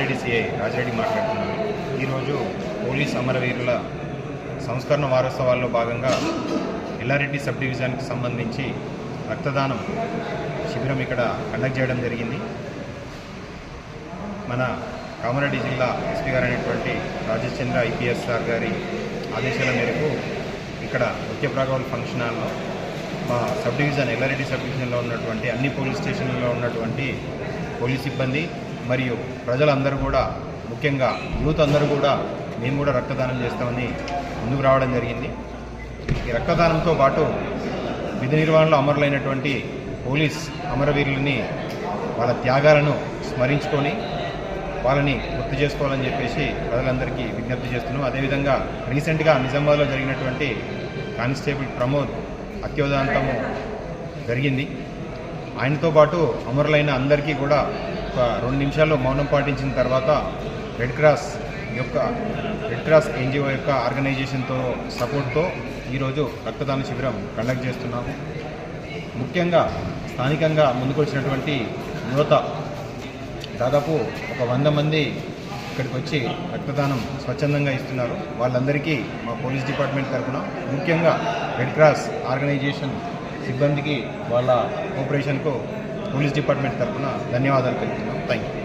Yellareddy CI Rajireddy మాట్లాడుతున్నాను. ఈరోజు police అమరవీరుల సంస్కరణ వారోత్సవాల్లో భాగంగా ఎల్లారెడ్డి సబ్ డివిజన్కి సంబంధించి రక్తదానం శిబిరం ఇక్కడ కండక్ట్ చేయడం జరిగింది. మన కామారెడ్డి జిల్లా ఎస్పీ గారు అయినటువంటి రాజేష్ చంద్ర ఐపీఎస్ సార్ గారి ఆదేశాల మేరకు ఇక్కడ నృత్య ప్రాగౌల్ ఫంక్షన్ హాల్లో మా సబ్ డివిజన్ ఎల్లారెడ్డి సబ్ డివిజన్లో ఉన్నటువంటి అన్ని పోలీస్ స్టేషన్లలో ఉన్నటువంటి పోలీస్ సిబ్బంది మరియు ప్రజలందరూ కూడా, ముఖ్యంగా యూత్ అందరూ కూడా మేము కూడా రక్తదానం చేస్తామని ముందుకు రావడం జరిగింది. ఈ రక్తదానంతో పాటు విధి నిర్వహణలో అమరులైనటువంటి పోలీస్ అమరవీరులని వాళ్ళ త్యాగాలను స్మరించుకొని వాళ్ళని గుర్తు చేసుకోవాలని చెప్పేసి ప్రజలందరికీ విజ్ఞప్తి చేస్తున్నాం. అదేవిధంగా రీసెంట్గా నిజామాబాద్లో జరిగినటువంటి కానిస్టేబుల్ ప్రమోద్ అత్యోదాంతము జరిగింది. ఆయనతో పాటు అమరులైన అందరికీ కూడా ఒక 2 నిమిషాల్లో మౌనం పాటించిన తర్వాత రెడ్ క్రాస్ ఎన్జిఓ యొక్క ఆర్గనైజేషన్తో సపోర్ట్తో ఈరోజు రక్తదాన శిబిరం కండక్ట్ చేస్తున్నాము. ముఖ్యంగా స్థానికంగా ముందుకొచ్చినటువంటి యువత దాదాపు ఒక 100 మంది ఇక్కడికి వచ్చి రక్తదానం స్వచ్ఛందంగా ఇస్తున్నారు. వాళ్ళందరికీ మా పోలీస్ డిపార్ట్మెంట్ తరఫున, ముఖ్యంగా రెడ్ క్రాస్ ఆర్గనైజేషన్ సిబ్బందికి వాళ్ళ కోఆపరేషన్కు పోలీస్ డిపార్ట్మెంట్ తరఫున ధన్యవాదాలు తెలుపుతున్నాం. Thank you.